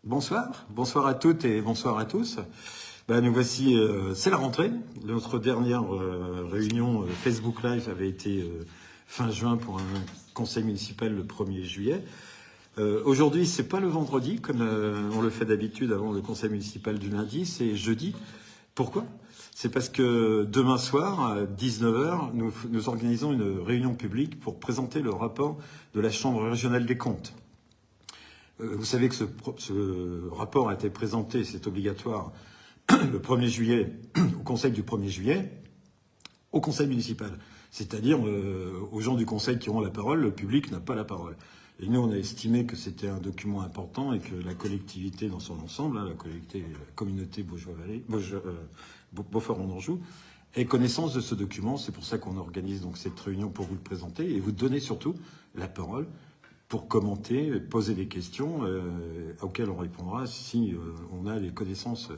Bonsoir à toutes et bonsoir à tous. Nous voici, c'est la rentrée. Notre dernière réunion Facebook Live avait été fin juin pour un conseil municipal le 1er juillet. Aujourd'hui, c'est pas le vendredi comme on le fait d'habitude avant le conseil municipal du lundi, c'est jeudi. Pourquoi ? C'est parce que demain soir, à 19 h, nous organisons une réunion publique pour présenter le rapport de la Chambre régionale des comptes. Vous savez que ce rapport a été présenté, c'est obligatoire, le 1er juillet, au conseil du 1er juillet, au conseil municipal. C'est-à-dire aux gens du conseil qui auront la parole, le public n'a pas la parole. Et nous, on a estimé que c'était un document important et que la collectivité dans son ensemble, la communauté Beaufort-en-Anjou, ait connaissance de ce document. C'est pour ça qu'on organise donc cette réunion pour vous le présenter et vous donner surtout la parole pour commenter, poser des questions auxquelles on répondra si on a les connaissances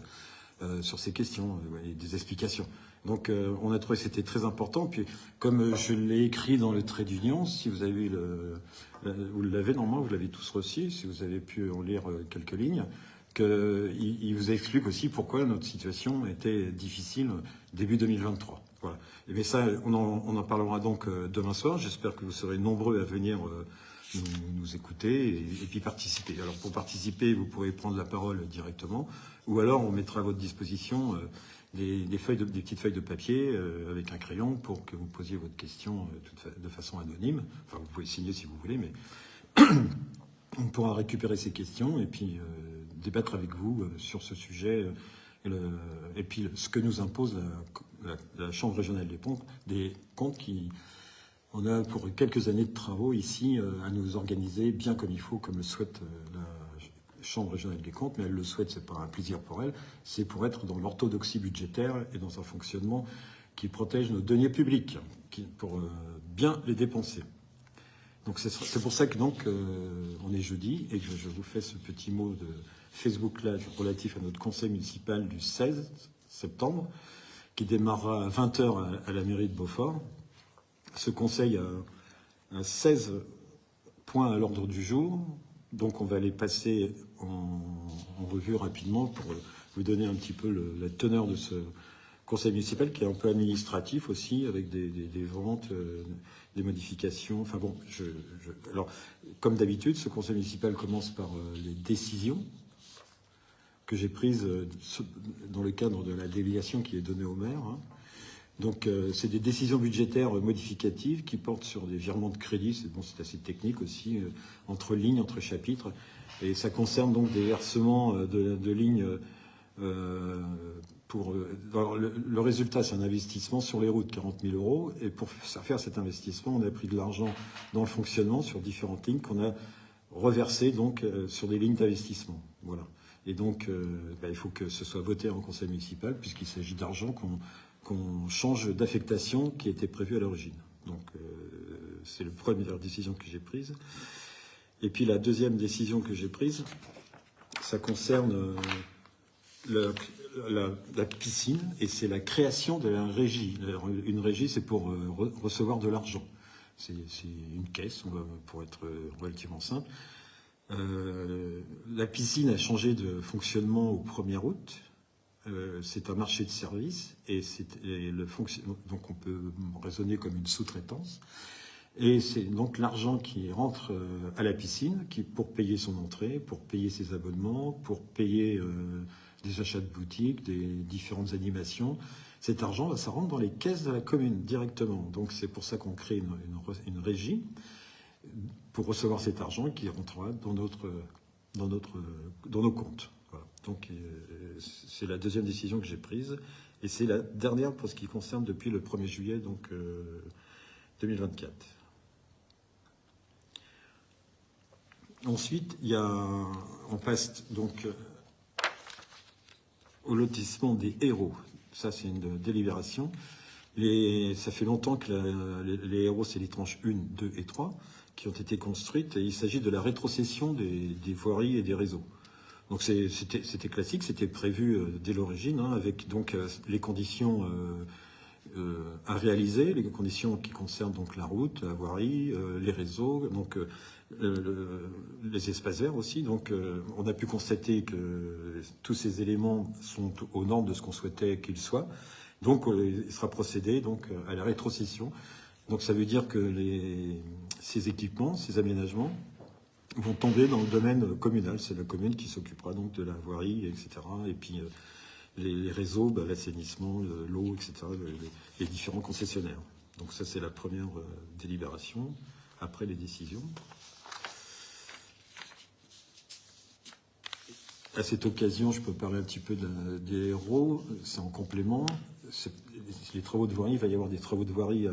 sur ces questions et des explications. Donc on a trouvé que c'était très important. Puis comme je l'ai écrit dans le trait d'union, si vous avez vous l'avez normalement, vous l'avez tous reçu, si vous avez pu en lire quelques lignes, qu'il vous explique aussi pourquoi notre situation était difficile début 2023. Voilà. Mais ça, on en parlera donc demain soir. J'espère que vous serez nombreux à venir nous écouter et puis participer. Alors pour participer, vous pourrez prendre la parole directement, ou alors on mettra à votre disposition des petites feuilles de papier avec un crayon pour que vous posiez votre question de façon anonyme. Enfin, vous pouvez signer si vous voulez, mais on pourra récupérer ces questions et puis débattre avec vous sur ce sujet et puis ce que nous impose la Chambre régionale des comptes qui... On a pour quelques années de travaux ici à nous organiser bien comme il faut, comme le souhaite la Chambre régionale des comptes, mais elle le souhaite, c'est pas un plaisir pour elle, c'est pour être dans l'orthodoxie budgétaire et dans un fonctionnement qui protège nos deniers publics, pour bien les dépenser. Donc c'est pour ça que on est jeudi et que je vous fais ce petit mot de Facebook Live relatif à notre conseil municipal du 16 septembre, qui démarrera à 20 h à la mairie de Beaufort. Ce conseil a 16 points à l'ordre du jour, donc on va les passer en revue rapidement pour vous donner un petit peu la teneur de ce conseil municipal qui est un peu administratif aussi, avec des ventes, des modifications. Enfin bon, alors comme d'habitude, ce conseil municipal commence par les décisions que j'ai prises dans le cadre de la délégation qui est donnée au maire. Donc c'est des décisions budgétaires modificatives qui portent sur des virements de crédit, c'est assez technique aussi, entre lignes, entre chapitres, et ça concerne donc des versements de lignes le résultat, c'est un investissement sur les routes, 40 000 €, et pour faire cet investissement, on a pris de l'argent dans le fonctionnement sur différentes lignes qu'on a reversé donc sur des lignes d'investissement. Voilà. Et donc il faut que ce soit voté en conseil municipal puisqu'il s'agit d'argent qu'on change d'affectation qui était prévue à l'origine. Donc c'est la première décision que j'ai prise. Et puis la deuxième décision que j'ai prise, ça concerne la piscine, et c'est la création de la régie. Une régie, c'est pour recevoir de l'argent. C'est une caisse, pour être relativement simple. La piscine a changé de fonctionnement au 1er août. C'est un marché de services donc on peut raisonner comme une sous-traitance. Et c'est donc l'argent qui rentre à la piscine pour payer son entrée, pour payer ses abonnements, pour payer des achats de boutiques, des différentes animations. Cet argent, ça rentre dans les caisses de la commune directement. Donc c'est pour ça qu'on crée une régie pour recevoir cet argent qui rentrera dans nos comptes. Voilà. Donc c'est la deuxième décision que j'ai prise et c'est la dernière pour ce qui concerne depuis le 1er juillet 2024. Ensuite, on passe donc au lotissement des héros. Ça, c'est une délibération. Ça fait longtemps que les héros, c'est les tranches 1, 2 et 3 qui ont été construites, et il s'agit de la rétrocession des voiries et des réseaux. Donc c'était classique, c'était prévu dès l'origine, avec donc les conditions à réaliser, les conditions qui concernent donc la route, la voirie, les réseaux. Donc les espaces verts aussi. Donc, on a pu constater que tous ces éléments sont aux normes de ce qu'on souhaitait qu'ils soient. Donc, il sera procédé donc, à la rétrocession. Donc, ça veut dire que ces équipements, ces aménagements, vont tomber dans le domaine communal. C'est la commune qui s'occupera donc de la voirie, etc. Et puis, les réseaux, l'assainissement, l'eau, etc., les différents concessionnaires. Donc ça, c'est la première délibération, après les décisions. À cette occasion, je peux parler un petit peu des héros, c'est en complément. Les travaux de voirie, il va y avoir des travaux de voirie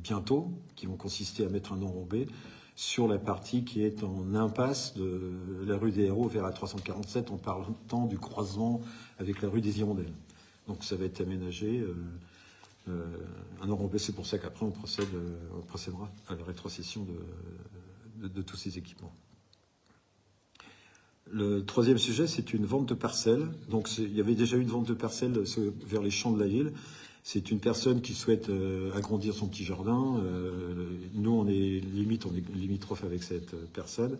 bientôt, qui vont consister à mettre un enrobé sur la partie qui est en impasse de la rue des Héros vers la 347, en parlant du croisement avec la rue des Hirondelles. Donc ça va être aménagé, un enrobé, c'est pour ça qu'après on procédera à la rétrocession de tous ces équipements. Le troisième sujet, c'est une vente de parcelles. Donc, il y avait déjà eu une vente de parcelles vers les champs de la ville. C'est une personne qui souhaite agrandir son petit jardin. Nous, on est limitrophe avec cette personne.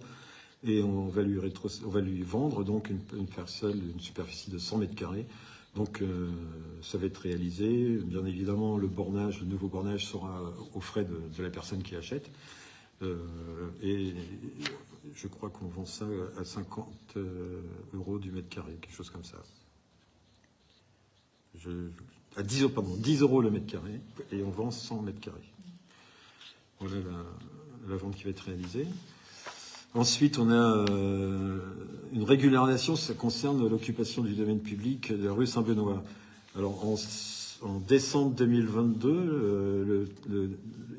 Et on va lui vendre donc une parcelle, une superficie de 100 mètres carrés. Donc, ça va être réalisé. Bien évidemment, le nouveau bornage sera aux frais de la personne qui achète. Et je crois qu'on vend ça à 50 € du mètre carré, quelque chose comme ça. À 10 € le mètre carré, et on vend 100 mètres carrés. Voilà la vente qui va être réalisée. Ensuite, on a une régularisation, ça concerne l'occupation du domaine public de la rue Saint-Benoît. Alors, en décembre 2022,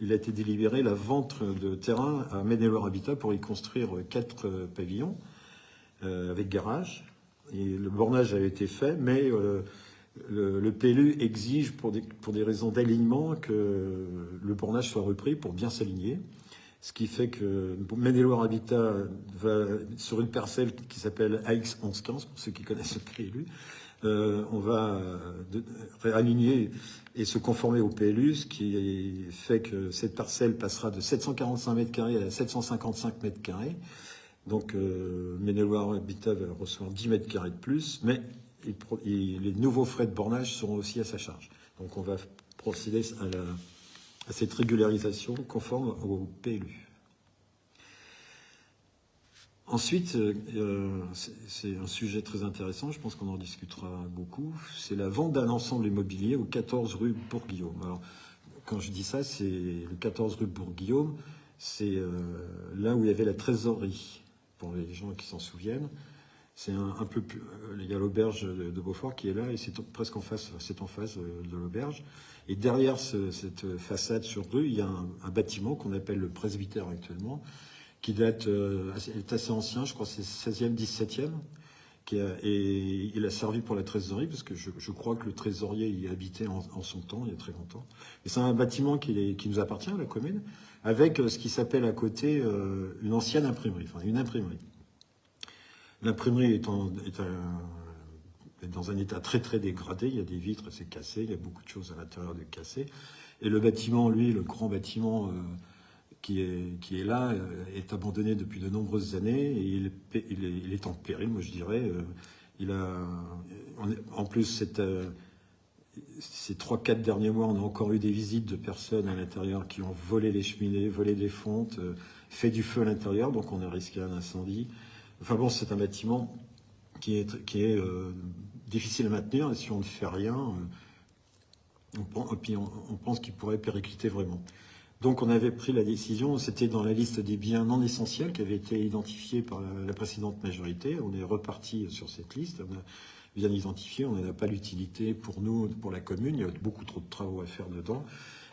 il a été délibéré la vente de terrain à Maine-et-Loire Habitat pour y construire 4 pavillons avec garage. Et le bornage a été fait, mais le PLU exige pour des raisons d'alignement que le bornage soit repris pour bien s'aligner. Ce qui fait que Maine-et-Loire Habitat va sur une parcelle qui s'appelle AX 1115, pour ceux qui connaissent le PLU. On va réaligner et se conformer au PLU, ce qui fait que cette parcelle passera de 745 mètres carrés à 755 mètres carrés. Donc, Maine-et-Loire Habitat va recevoir 10 mètres carrés de plus, mais les nouveaux frais de bornage seront aussi à sa charge. Donc, on va procéder à cette régularisation conforme au PLU. Ensuite, c'est un sujet très intéressant, je pense qu'on en discutera beaucoup, c'est la vente d'un ensemble immobilier au 14 rue Bourg-Guillaume. Alors, quand je dis ça, c'est le 14 rue Bourg-Guillaume, c'est là où il y avait la trésorerie, pour les gens qui s'en souviennent. C'est un peu plus... Il y a l'auberge de Beaufort qui est là, et c'est presque en face, c'est en face de l'auberge. Et derrière cette façade sur rue, il y a un bâtiment qu'on appelle le presbytère actuellement, qui est assez ancien, je crois que c'est 16e, 17e, et il a servi pour la trésorerie, parce que je crois que le trésorier y habitait en son temps, il y a très longtemps. Et c'est un bâtiment qui nous appartient à la commune, avec ce qui s'appelle à côté une ancienne imprimerie, enfin une imprimerie. L'imprimerie est dans un état très très dégradé, il y a des vitres, c'est cassé, il y a beaucoup de choses à l'intérieur de cassé. Et le bâtiment, lui, le grand bâtiment qui est là, est abandonné depuis de nombreuses années, et il est en péril, moi je dirais. En plus, ces 3-4 derniers mois, on a encore eu des visites de personnes à l'intérieur qui ont volé les cheminées, volé les fontes, fait du feu à l'intérieur, donc on a risqué un incendie. Enfin bon, c'est un bâtiment qui est difficile à maintenir, et si on ne fait rien, on pense qu'il pourrait péricliter vraiment. Donc on avait pris la décision, c'était dans la liste des biens non essentiels qui avait été identifiée par la précédente majorité. On est reparti sur cette liste, on a bien identifié, on n'en a pas l'utilité pour nous, pour la commune, il y a beaucoup trop de travaux à faire dedans.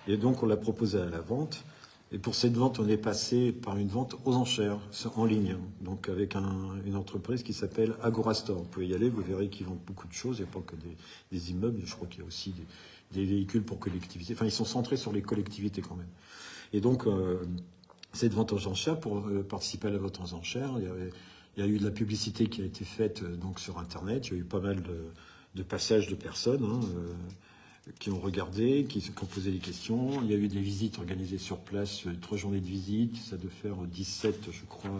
Et donc on l'a proposé à la vente. Et pour cette vente, on est passé par une vente aux enchères, en ligne, donc avec une entreprise qui s'appelle Agorastore. Vous pouvez y aller, vous verrez qu'ils vendent beaucoup de choses, il n'y a pas que des immeubles, je crois qu'il y a aussi des véhicules pour collectivités. Enfin, ils sont centrés sur les collectivités quand même. Et donc, cette vente aux enchères, pour participer à la vente aux enchères, il y a eu de la publicité qui a été faite donc sur Internet, il y a eu pas mal de passages de personnes, qui ont regardé, qui ont posé des questions. Il y a eu des visites organisées sur place, 3 journées de visite, ça doit faire 17, je crois,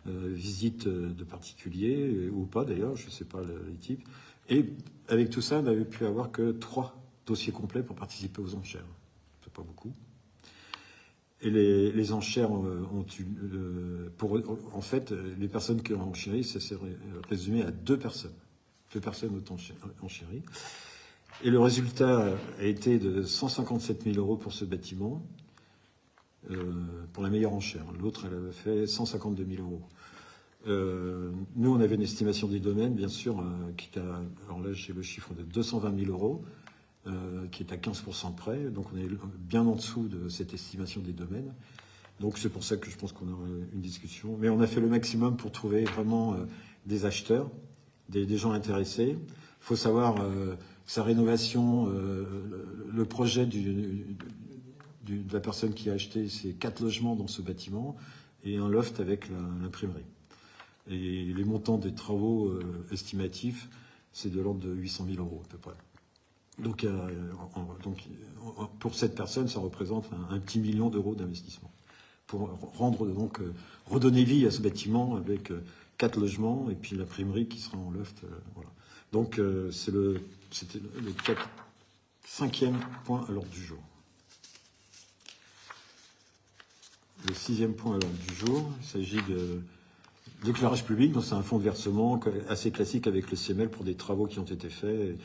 visites de particuliers, ou pas d'ailleurs, je ne sais pas les types. Et avec tout ça, on n'avait pu avoir que 3 dossiers complets pour participer aux enchères. C'est pas beaucoup. Et les enchères ont eu... en fait, les personnes qui ont enchéri, ça s'est résumé à 2 personnes. 2 personnes ont enchéri. Et le résultat a été de 157 000 € pour ce bâtiment, pour la meilleure enchère. L'autre, elle avait fait 152 000 €. Nous, on avait une estimation des domaines, bien sûr, qui est à, alors là, j'ai le chiffre de 220 000 €, qui est à 15% près. Donc, on est bien en dessous de cette estimation des domaines. Donc, c'est pour ça que je pense qu'on aura une discussion. Mais on a fait le maximum pour trouver vraiment des acheteurs, des gens intéressés. Il faut savoir sa rénovation, le projet de la personne qui a acheté, c'est 4 logements dans ce bâtiment et un loft avec l'imprimerie. Et les montants des travaux estimatifs, c'est de l'ordre de 800 000 € à peu près. Donc, pour cette personne, ça représente un petit million d'euros d'investissement pour redonner vie à ce bâtiment avec 4 logements et puis l'imprimerie qui sera en loft. Voilà. Donc, c'était le 5e point à l'ordre du jour. Le 6e point à l'ordre du jour, il s'agit de l'éclairage public. Donc, c'est un fonds de versement assez classique avec le CML pour des travaux qui ont été faits.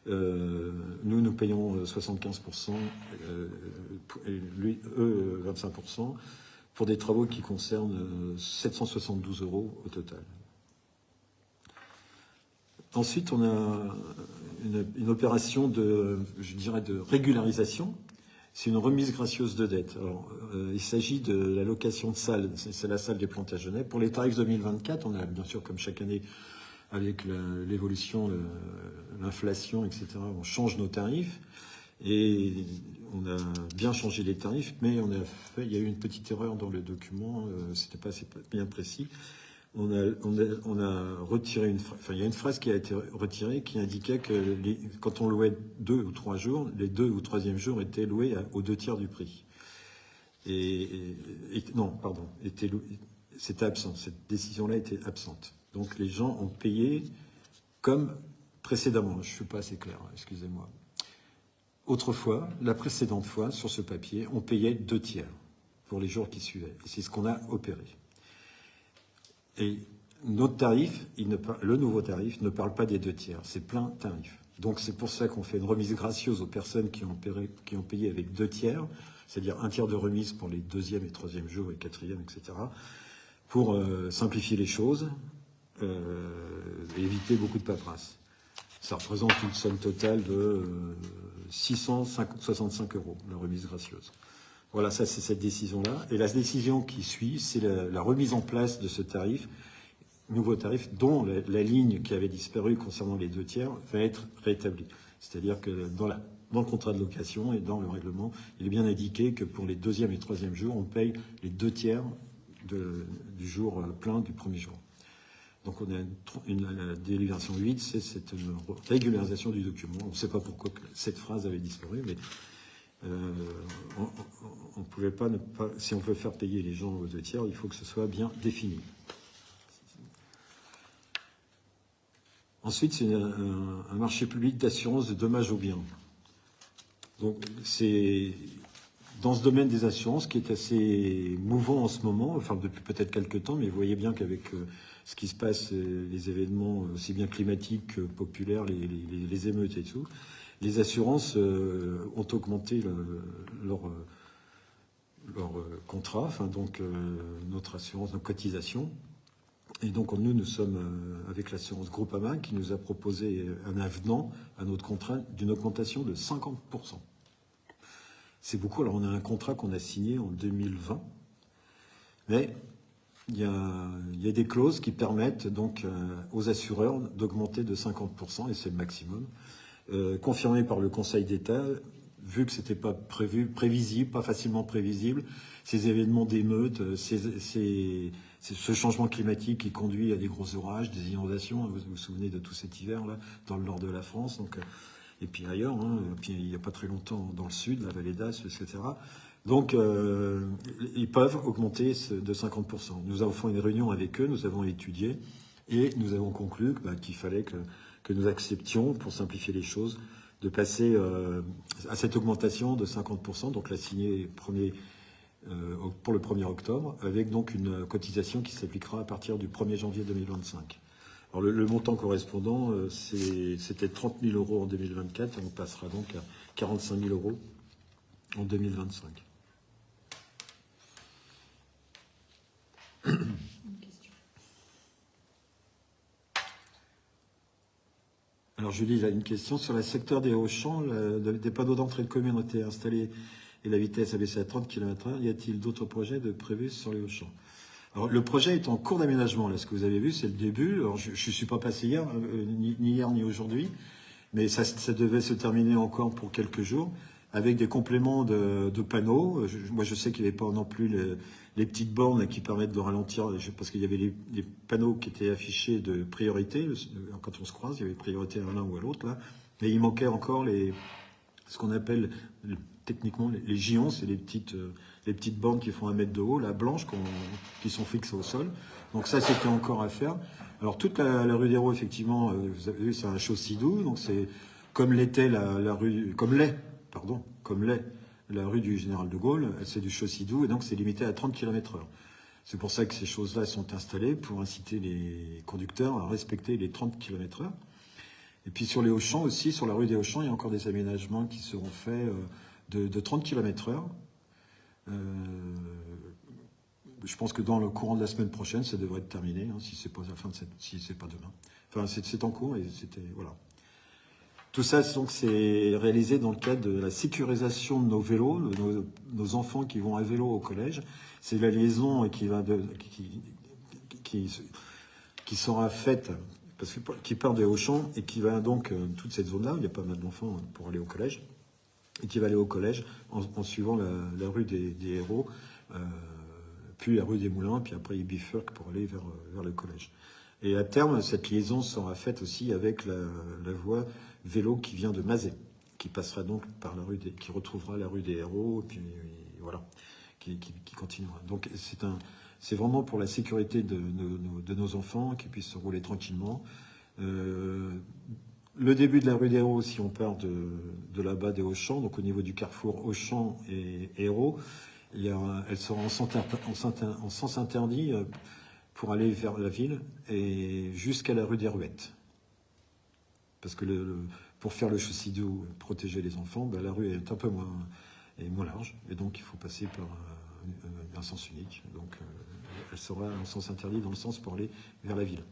Nous payons 75%, et eux 25%, pour des travaux qui concernent 772 € au total. Ensuite, on a une opération de régularisation. C'est une remise gracieuse de dette. Alors, il s'agit de la location de salle. C'est la salle des Plantagenets. Pour les tarifs 2024, on a bien sûr, comme chaque année, avec l'évolution, l'inflation, etc., on change nos tarifs. Et on a bien changé les tarifs, mais il y a eu une petite erreur dans le document. C'était pas assez bien précis. On a retiré il y a une phrase qui a été retirée qui indiquait que quand on louait 2 ou 3 jours, les 2 ou 3e jours étaient loués aux 2 tiers du prix. C'était absent. Cette décision-là était absente. Donc les gens ont payé comme précédemment. Je ne suis pas assez clair, excusez-moi. Autrefois, la précédente fois, sur ce papier, on payait 2 tiers pour les jours qui suivaient. Et c'est ce qu'on a opéré. Et notre tarif, le nouveau tarif, ne parle pas des 2 tiers, c'est plein tarif. Donc c'est pour ça qu'on fait une remise gracieuse aux personnes qui ont payé avec 2 tiers, c'est-à-dire 1 tiers de remise pour les 2e et 3e jours et 4e, etc., pour simplifier les choses et éviter beaucoup de paperasse. Ça représente une somme totale de 665 €, la remise gracieuse. Voilà, ça c'est cette décision-là. Et la décision qui suit, c'est la remise en place de ce tarif, nouveau tarif, dont la ligne qui avait disparu concernant les 2 tiers va être rétablie. C'est-à-dire que dans le contrat de location et dans le règlement, il est bien indiqué que pour les 2e et 3e jours, on paye les 2 tiers du jour plein du 1er jour. Donc on a la délibération 8, c'est une régularisation du document. On ne sait pas pourquoi cette phrase avait disparu, mais on ne pouvait pas, si on veut faire payer les gens aux 2 tiers, il faut que ce soit bien défini. Ensuite, c'est un marché public d'assurance de dommages aux biens. Donc c'est dans ce domaine des assurances qui est assez mouvant en ce moment, enfin depuis peut-être quelques temps, mais vous voyez bien qu'avec ce qui se passe, les événements aussi bien climatiques que populaires, les émeutes et tout, les assurances ont augmenté leur contrat, enfin donc notre assurance, nos cotisations. Et donc nous sommes avec l'assurance Groupama qui nous a proposé un avenant à notre contrat d'une augmentation de 50%. C'est beaucoup. Alors on a un contrat qu'on a signé en 2020, mais il y a des clauses qui permettent donc aux assureurs d'augmenter de 50%, et c'est le maximum. Confirmé par le Conseil d'État, vu que c'était pas prévisible, pas facilement prévisible, ces événements d'émeutes, ce changement climatique qui conduit à des gros orages, des inondations. Vous vous souvenez de tout cet hiver là dans le nord de la France. Donc et puis ailleurs, hein, puis il n'y a pas très longtemps dans le sud, la vallée d'Aspe, etc. Donc, ils peuvent augmenter de 50%. Nous avons fait une réunion avec eux, nous avons étudié, et nous avons conclu qu'il fallait que nous acceptions, pour simplifier les choses, de passer à cette augmentation de 50%, donc la signer pour le 1er octobre, avec donc une cotisation qui s'appliquera à partir du 1er janvier 2025. Alors le montant correspondant, c'était 30 000 euros en 2024, et on passera donc à 45 000 euros en 2025. Une question. Alors Julie, il a une question sur le secteur des Auchan. Des panneaux d'entrée de commune ont été installés et la vitesse a baissé à 30 km/h. Y a-t-il d'autres projets prévus sur les Auchan? Alors, le projet est en cours d'aménagement. Là, ce que vous avez vu, c'est le début. Alors, je ne suis pas passé hier, ni hier ni aujourd'hui, mais ça devait se terminer encore pour quelques jours, avec des compléments de panneaux. Moi, je sais qu'il n'y avait pas non plus les petites bornes qui permettent de ralentir, parce qu'il y avait les panneaux qui étaient affichés de priorité. Quand on se croise, il y avait priorité à l'un ou à l'autre, là. Mais il manquait encore ce qu'on appelle techniquement les gions, c'est les petites bornes qui font 1 mètre de haut, la blanche, qui sont fixes au sol. Donc ça, c'était encore à faire. Alors toute la rue des Héros, effectivement, vous avez vu, c'est un chaussée-doux, donc c'est comme l'était la rue, comme l'est la rue du Général de Gaulle, c'est du chaussée-doux, et donc c'est limité à 30 km/h. C'est pour ça que ces choses-là sont installées, pour inciter les conducteurs à respecter les 30 km/h. Et puis sur les Auchan aussi, sur la rue des Auchan, il y a encore des aménagements qui seront faits de 30 km/h. Je pense que dans le courant de la semaine prochaine, ça devrait être terminé, hein, si c'est pas si c'est pas demain. Enfin, c'est en cours et voilà. Tout ça, donc, c'est réalisé dans le cadre de la sécurisation de nos vélos, nos enfants qui vont à vélo au collège. C'est la liaison qui sera faite, qui part des Auchan et qui va donc toute cette zone-là où il y a pas mal d'enfants pour aller au collège, et qui va aller au collège en suivant la rue des Héros, puis la rue des Moulins, puis après il bifurque pour aller vers le collège. Et à terme, cette liaison sera faite aussi avec la voie vélo qui vient de Mazet, qui passera donc par la qui retrouvera la rue des Héros, et puis voilà, qui continuera. Donc c'est vraiment pour la sécurité de nos enfants, qui puissent se rouler tranquillement. Le début de la rue des Héros, si on part de là-bas des Auchan, donc au niveau du carrefour Auchan et Héros, elle sera en sens interdit pour aller vers la ville et jusqu'à la rue des Ruettes. Parce que pour faire le chaussée-doux, protéger les enfants, la rue est un peu moins large, et donc il faut passer par un sens unique. Donc elle sera en sens interdit dans le sens pour aller vers la ville.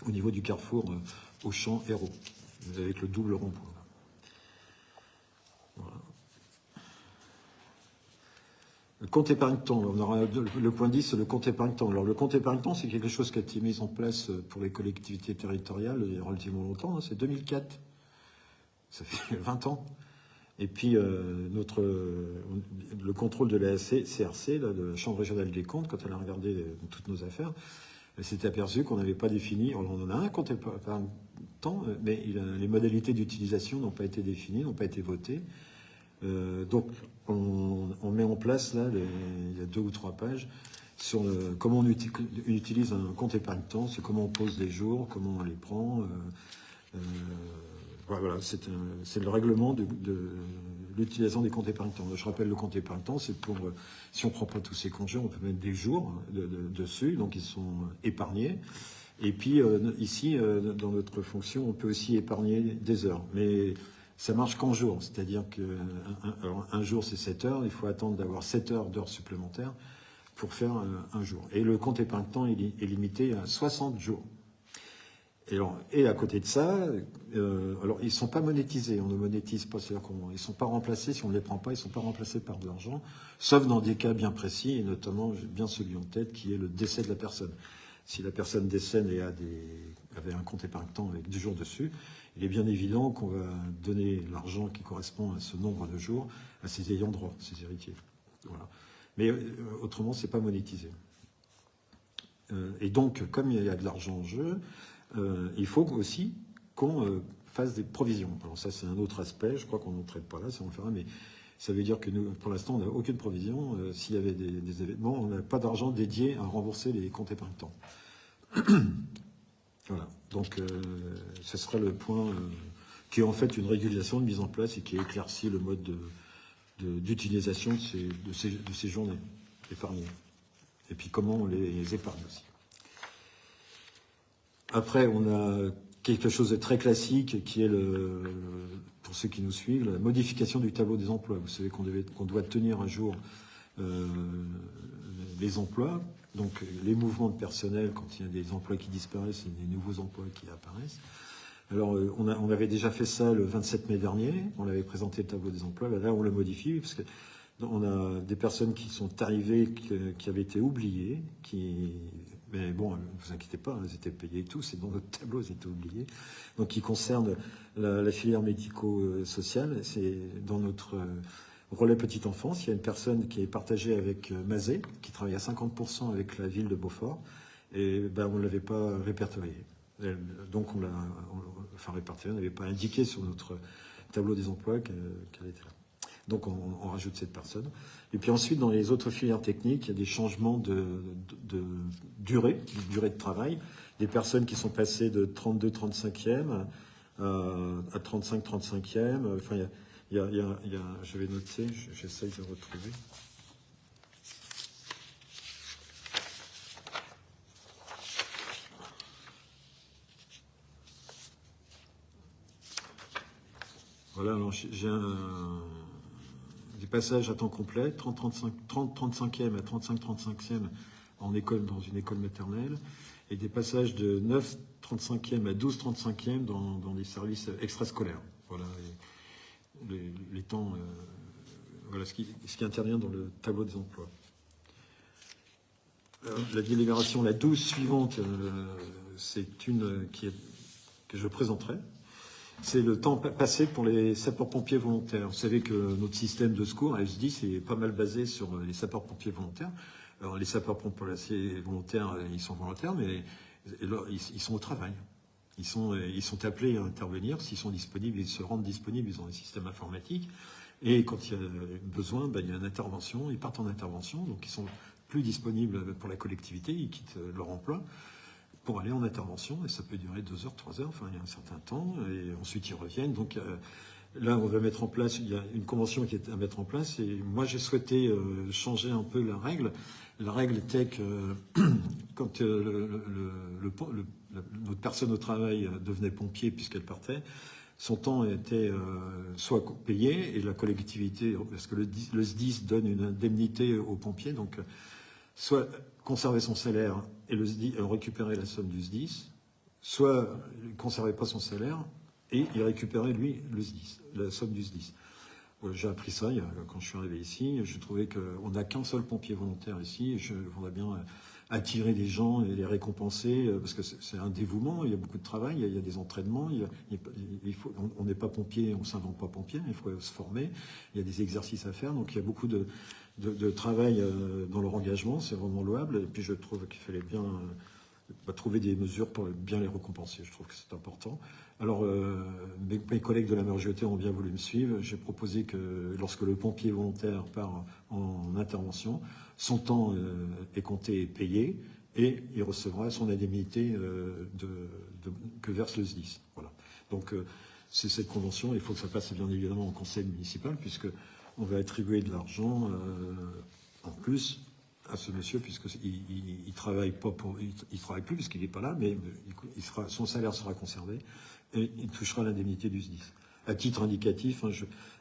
Au niveau du carrefour Auchan-Héros, avec le double rond-point. Voilà. Le compte épargne-temps, on aura le point 10, c'est le compte épargne-temps. Alors le compte épargne-temps, c'est quelque chose qui a été mis en place pour les collectivités territoriales il y a relativement longtemps, hein, c'est 2004. Ça fait 20 ans. Et puis le contrôle de la CRC, là, de la Chambre régionale des comptes, quand elle a regardé toutes nos affaires, elle s'est aperçue qu'on n'avait pas défini, on en a un compte épargne-temps, mais les modalités d'utilisation n'ont pas été définies, n'ont pas été votées. Donc, on met en place, là, il y a 2 ou 3 pages, sur comment on utilise un compte épargne-temps, c'est comment on pose les jours, comment on les prend. Voilà, c'est le règlement de l'utilisation des comptes épargne-temps. Je rappelle, le compte épargne-temps, c'est pour, si on ne prend pas tous ces congés, on peut mettre des jours dessus, donc ils sont épargnés. Et puis, ici, dans notre fonction, on peut aussi épargner des heures. Mais ça marche qu'en jour, c'est-à-dire qu'un jour c'est 7 heures, il faut attendre d'avoir 7 heures d'heures supplémentaires pour faire un jour. Et le compte épargne-temps est limité à 60 jours. Et à côté de ça, alors ils ne sont pas monétisés, on ne monétise pas, c'est-à-dire qu'ils ne sont pas remplacés, si on ne les prend pas, ils ne sont pas remplacés par de l'argent, sauf dans des cas bien précis, et notamment, j'ai bien celui en tête, qui est le décès de la personne. Si la personne décède et avait un compte épargne-temps avec 10 jours dessus, il est bien évident qu'on va donner l'argent qui correspond à ce nombre de jours à ses ayants droit, ses héritiers. Voilà. Mais autrement, c'est pas monétisé. Et donc, comme il y a de l'argent en jeu, il faut aussi qu'on fasse des provisions. Alors ça, c'est un autre aspect, je crois qu'on n'en traite pas là, ça on le fera, mais ça veut dire que nous, pour l'instant, on n'a aucune provision. S'il y avait des événements, on n'a pas d'argent dédié à rembourser les comptes épargne-temps. Voilà, donc ce sera le point qui est en fait une régulation de mise en place et qui éclaircit le mode d'utilisation de ces journées épargnées. Et puis comment on les épargne aussi. Après, on a quelque chose de très classique qui est, pour ceux qui nous suivent, la modification du tableau des emplois. Vous savez qu'on doit tenir à jour les emplois, donc les mouvements de personnel, quand il y a des emplois qui disparaissent et des nouveaux emplois qui apparaissent. Alors, on avait déjà fait ça le 27 mai dernier, on avait présenté le tableau des emplois, là on le modifie, parce que on a des personnes qui sont arrivées, qui avaient été oubliées, mais bon, ne vous inquiétez pas, elles étaient payées et tout, c'est dans notre tableau, elles étaient oubliées. Donc, qui concerne la filière médico-sociale, c'est dans notre relais petite enfance, il y a une personne qui est partagée avec Mazet, qui travaille à 50% avec la ville de Beaufort, et ben, on ne l'avait pas répertorié. Donc, on n'avait pas indiqué sur notre tableau des emplois qu'elle était là. Donc, on rajoute cette personne. Et puis ensuite, dans les autres filières techniques, il y a des changements de durée de travail. Des personnes qui sont passées de 32-35e à 35-35e. Enfin, il y a, je vais noter, j'essaye de retrouver. Voilà, alors j'ai des passages à temps complet, 30-35e à 35-35e en école, dans une école maternelle, et des passages de 9-35e à 12-35e dans des services extrascolaires. Voilà les temps, voilà ce qui intervient dans le tableau des emplois. La délibération, la 12 suivante, c'est une que je présenterai. C'est le temps passé pour les sapeurs-pompiers volontaires. Vous savez que notre système de secours, à SDIS, est pas mal basé sur les sapeurs-pompiers volontaires. Alors, les sapeurs-pompiers volontaires, ils sont volontaires, mais ils sont au travail. Ils sont appelés à intervenir. S'ils sont disponibles, ils se rendent disponibles. Ils ont un système informatique. Et quand il y a besoin, il y a une intervention. Ils partent en intervention. Donc, ils sont plus disponibles pour la collectivité. Ils quittent leur emploi pour aller en intervention, et ça peut durer 2 heures, 3 heures, enfin il y a un certain temps, et ensuite ils reviennent. Donc là, on va mettre en place, il y a une convention qui est à mettre en place, et moi j'ai souhaité changer un peu la règle. La règle était que quand notre personne au travail devenait pompier puisqu'elle partait, son temps était soit payé, et la collectivité, parce que le SDIS donne une indemnité aux pompiers, donc soit conserver son salaire et récupérer la somme du SDIS, soit il ne conservait pas son salaire et il récupérait, lui, la somme du SDIS. J'ai appris ça quand je suis arrivé ici. Je trouvais qu'on n'a qu'un seul pompier volontaire ici. Et je voudrais bien attirer des gens et les récompenser parce que c'est un dévouement. Il y a beaucoup de travail, il y a des entraînements. On n'est pas pompier, on ne s'invente pas pompier. Il faut se former. Il y a des exercices à faire. Donc il y a beaucoup de travail dans leur engagement. C'est vraiment louable. Et puis je trouve qu'il fallait bien trouver des mesures pour bien les récompenser. Je trouve que c'est important. Alors, mes collègues de la MRJET ont bien voulu me suivre. J'ai proposé que lorsque le pompier volontaire part en intervention, son temps est compté et payé, et il recevra son indemnité que verse le SDIS. Voilà. Donc, c'est cette convention. Il faut que ça passe bien évidemment au conseil municipal, puisqu'on va attribuer de l'argent en plus à ce monsieur, puisqu'il travaille travaille plus puisqu'il n'est pas là, mais son salaire sera conservé et il touchera l'indemnité du SDIS. À titre indicatif,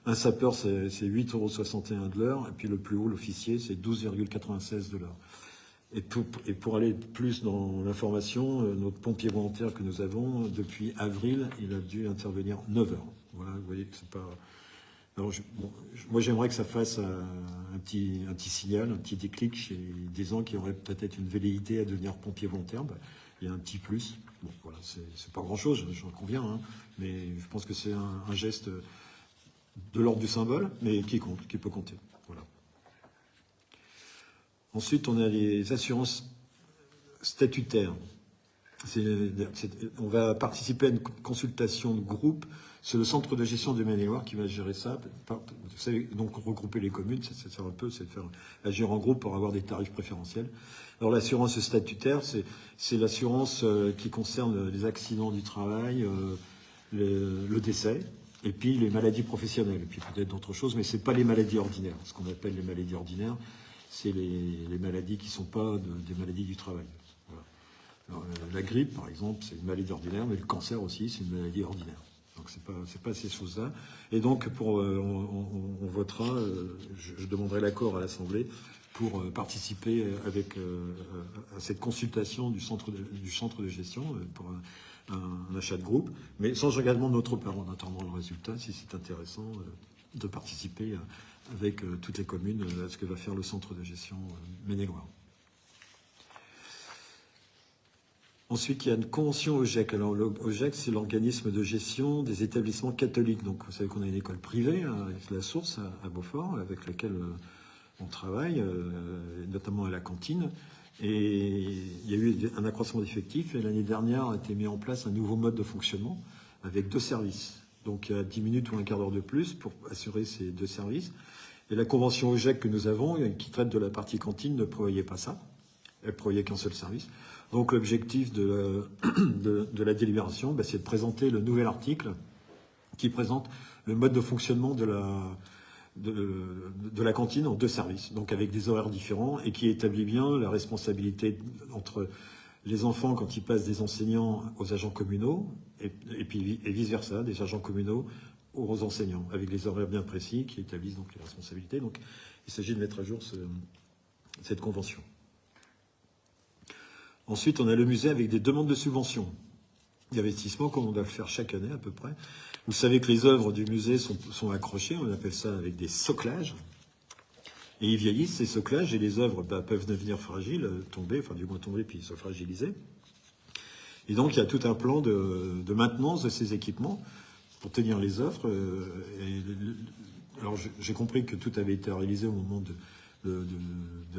un sapeur, c'est 8,61 € de l'heure, et puis le plus haut, l'officier, c'est 12,96 $ de l'heure. Et pour aller plus dans l'information, notre pompier volontaire que nous avons, depuis avril, il a dû intervenir 9 heures. Voilà, vous voyez que c'est pas... Alors, moi, j'aimerais que ça fasse un petit signal, un petit déclic chez des gens qui auraient peut-être une velléité à devenir pompier volontaire. Il y a un petit plus. Bon, voilà, c'est pas grand-chose, j'en conviens, hein, mais je pense que c'est un geste de l'ordre du symbole, mais qui compte, qui peut compter. Voilà. Ensuite, on a les assurances statutaires. On va participer à une consultation de groupe. C'est le centre de gestion de Maine-et-Loire qui va gérer ça. Vous savez, donc regrouper les communes, c'est un peu, c'est de faire agir en groupe pour avoir des tarifs préférentiels. Alors l'assurance statutaire, c'est l'assurance qui concerne les accidents du travail, le décès, et puis les maladies professionnelles, et puis peut-être d'autres choses, mais c'est pas les maladies ordinaires. Ce qu'on appelle les maladies ordinaires, c'est les maladies qui ne sont pas des maladies du travail. Voilà. Alors, la grippe, par exemple, c'est une maladie ordinaire, mais le cancer aussi, c'est une maladie ordinaire. Donc c'est pas ces choses-là. Et donc on votera, je demanderai l'accord à l'Assemblée pour participer à cette consultation du centre de gestion pour un achat de groupe, mais sans engagement de notre part, en attendant le résultat, si c'est intéressant de participer avec toutes les communes à ce que va faire le centre de gestion Maine-et-Loire. Ensuite, il y a une convention OGEC. Alors, l'OGEC, c'est l'organisme de gestion des établissements catholiques. Donc, vous savez qu'on a une école privée, avec la Source à Beaufort, avec laquelle on travaille, notamment à la cantine. Et il y a eu un accroissement d'effectifs. Et l'année dernière, a été mis en place un nouveau mode de fonctionnement avec 2 services. Donc, il y a 10 minutes ou un quart d'heure de plus pour assurer ces 2 services. Et la convention OGEC que nous avons, qui traite de la partie cantine, ne prévoyait pas ça. Elle prévoyait qu'un seul service. Donc l'objectif de la délibération, c'est de présenter le nouvel article qui présente le mode de fonctionnement de la cantine en 2 services, donc avec des horaires différents, et qui établit bien la responsabilité entre les enfants quand ils passent des enseignants aux agents communaux, et vice-versa, des agents communaux aux enseignants, avec des horaires bien précis qui établissent donc les responsabilités. Donc il s'agit de mettre à jour cette convention. Ensuite, on a le musée avec des demandes de subventions d'investissement, comme on doit le faire chaque année à peu près. Vous savez que les œuvres du musée sont accrochées, on appelle ça avec des soclages. Et ils vieillissent, ces soclages, et les œuvres peuvent devenir fragiles, tomber, enfin du moins tomber, puis se fragiliser. Et donc, il y a tout un plan de maintenance de ces équipements pour tenir les œuvres. Alors, j'ai compris que tout avait été réalisé au moment de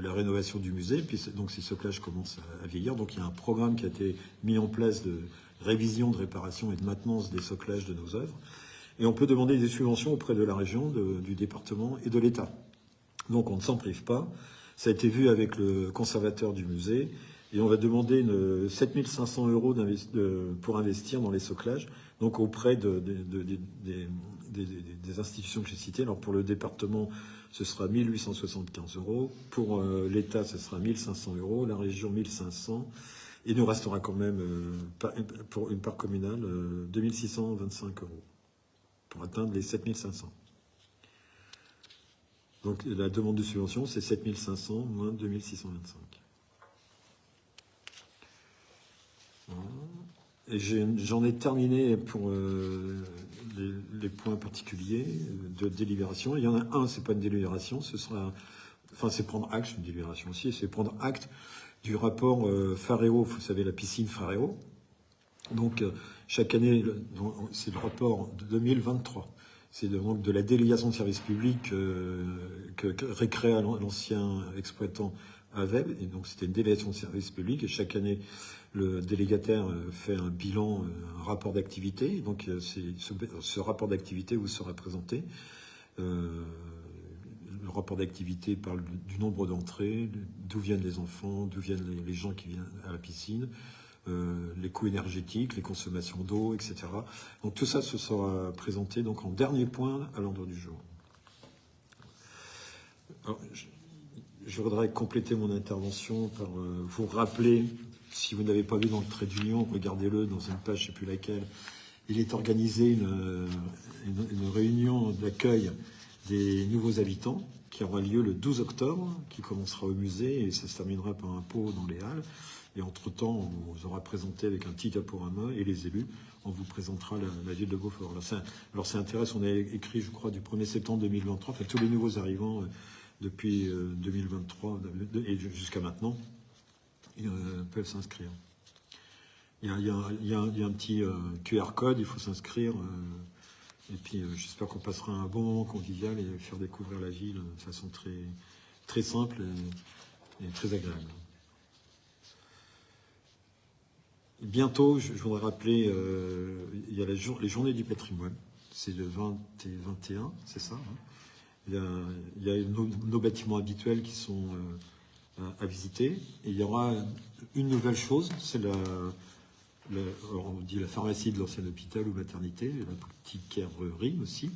la rénovation du musée, puis donc ces soclages commencent à vieillir. Donc il y a un programme qui a été mis en place de révision, de réparation et de maintenance des soclages de nos œuvres. Et on peut demander des subventions auprès de la région, du département et de l'État. Donc on ne s'en prive pas. Ça a été vu avec le conservateur du musée. Et on va demander 7 500 € pour investir dans les soclages, donc auprès des institutions que j'ai citées. Alors pour le département, ce sera 1 875 €. Pour l'État, ce sera 1 500 €. La région, 1 500. Et nous restera quand même, pour une part communale, 2 625 € pour atteindre les 7 500. Donc la demande de subvention, c'est 7 500 moins 2 625. Et j'en ai terminé pour les points particuliers de délibération. Il y en a un, c'est pas une délibération, c'est prendre acte, une délibération aussi, c'est prendre acte du rapport Fareo, vous savez, la piscine Fareo. Donc chaque année, c'est le rapport de 2023. C'est donc de la délégation de service public que récréa l'ancien exploitant AVEB. Et donc c'était une délégation de service public, et chaque année, le délégataire fait un bilan, un rapport d'activité. Donc ce rapport d'activité vous sera présenté. Le rapport d'activité parle du nombre d'entrées, d'où viennent les enfants, d'où viennent les gens qui viennent à la piscine, les coûts énergétiques, les consommations d'eau, etc. Donc tout ça se sera présenté donc en dernier point à l'ordre du jour. Alors, je voudrais compléter mon intervention par vous rappeler, si vous n'avez pas vu dans le trait d'union, regardez-le dans une page, je ne sais plus laquelle, il est organisé une réunion d'accueil des nouveaux habitants qui aura lieu le 12 octobre, qui commencera au musée et ça se terminera par un pot dans les Halles. Et entre-temps, on vous aura présenté avec un petit diaporama et les élus, on vous présentera la ville de Beaufort. Alors c'est intéressant, on a écrit, je crois, du 1er septembre 2023, enfin tous les nouveaux arrivants depuis 2023 et jusqu'à maintenant, ils peuvent s'inscrire. Il y a un petit QR code, il faut s'inscrire. Et puis j'espère qu'on passera un bon moment convivial et faire découvrir la ville de façon très, très simple et très agréable. Bientôt, je voudrais rappeler, il y a les journées du patrimoine. C'est le 20 et 21, c'est ça, hein. Il y a nos bâtiments habituels qui sont à visiter. Et il y aura une nouvelle chose, c'est alors on dit la pharmacie de l'ancien hôpital ou maternité, la boutiquerie aussi,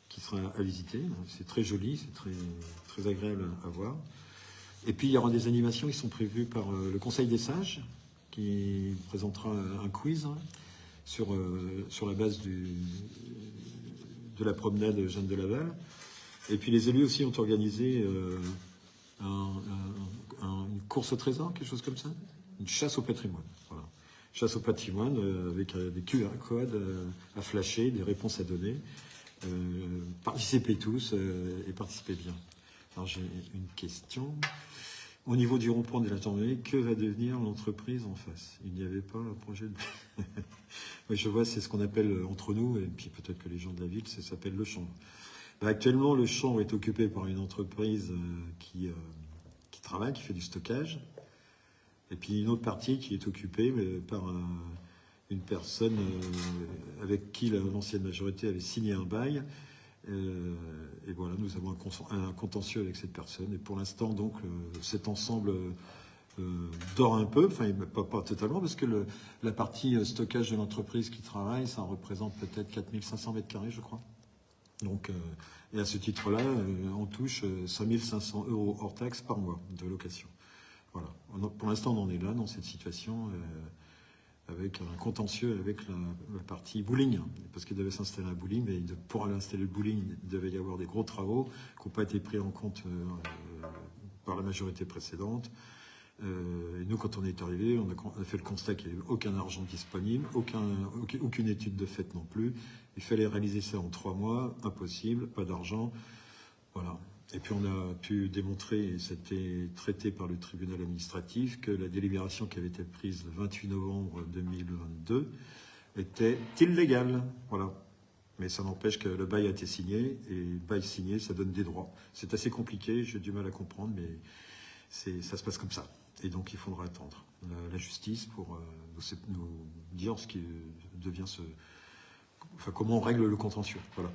qui sera à visiter. C'est très joli, c'est très, très agréable à voir. Et puis il y aura des animations qui sont prévues par le Conseil des sages, qui présentera un quiz sur la base de la promenade Jeanne de Laval. Et puis les élus aussi ont organisé une course au trésor, quelque chose comme ça, une chasse au patrimoine. Voilà. Chasse au patrimoine avec des QR codes à flasher, des réponses à donner. Participez tous et participez bien. Alors j'ai une question. Au niveau du rond-point de la gendarmerie, que va devenir l'entreprise en face? Il n'y avait pas un projet de... Oui, je vois, c'est ce qu'on appelle entre nous, et puis peut-être que les gens de la ville, ça s'appelle le champ. Actuellement, le champ est occupé par une entreprise qui travaille, qui fait du stockage. Et puis une autre partie qui est occupée par une personne avec qui l'ancienne majorité avait signé un bail. Et voilà, nous avons un contentieux avec cette personne. Et pour l'instant, donc, cet ensemble dort un peu, enfin, pas totalement, parce que la partie stockage de l'entreprise qui travaille, ça représente peut-être 4500 mètres carrés, je crois. Donc, et à ce titre-là, on touche 5500 € hors taxe par mois de location. Voilà. Pour l'instant, on en est là, dans cette situation, avec un contentieux avec la partie bowling, parce qu'il devait s'installer un bowling, mais pour aller installer le bowling, il devait y avoir des gros travaux qui n'ont pas été pris en compte par la majorité précédente. Et nous, quand on est arrivé, on a fait le constat qu'il n'y avait aucun argent disponible, aucune étude de fait non plus. Il fallait réaliser ça en 3 mois, impossible, pas d'argent. Voilà. Et puis on a pu démontrer, et c'était traité par le tribunal administratif, que la délibération qui avait été prise le 28 novembre 2022 était illégale. Voilà. Mais ça n'empêche que le bail a été signé, et bail signé, ça donne des droits. C'est assez compliqué, j'ai du mal à comprendre, mais ça se passe comme ça. Et donc il faudra attendre la justice pour nous dire ce qui devient enfin, comment on règle le contentieux. Voilà.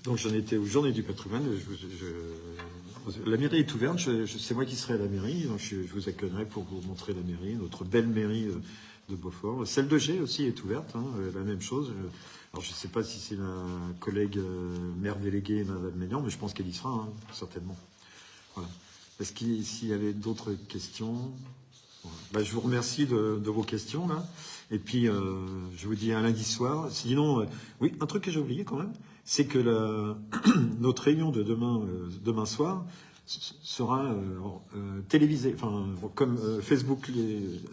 Donc j'en étais aux journées du patrimoine. La mairie est ouverte. C'est moi qui serai à la mairie. Donc je vous accueillerai pour vous montrer la mairie, notre belle mairie de Beaufort. Celle de Gé aussi est ouverte. La même chose. Alors je ne sais pas si c'est ma collègue maire déléguée, Madame Ménian, mais je pense qu'elle y sera, certainement. Voilà. Est-ce s'il y avait d'autres questions? Voilà. Je vous remercie de vos questions là. Et puis je vous dis à lundi soir. Sinon, oui, un truc que j'ai oublié quand même, c'est que notre réunion de demain soir sera télévisée, enfin comme Facebook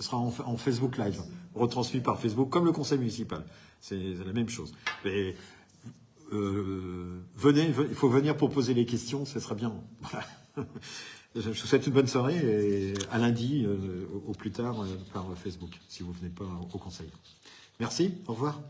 sera en Facebook Live, retransmis par Facebook, comme le conseil municipal. C'est la même chose. Mais venez, il faut venir pour poser les questions, ce sera bien. Voilà. Je vous souhaite une bonne soirée et à lundi au plus tard par Facebook, si vous ne venez pas au conseil. Merci, au revoir.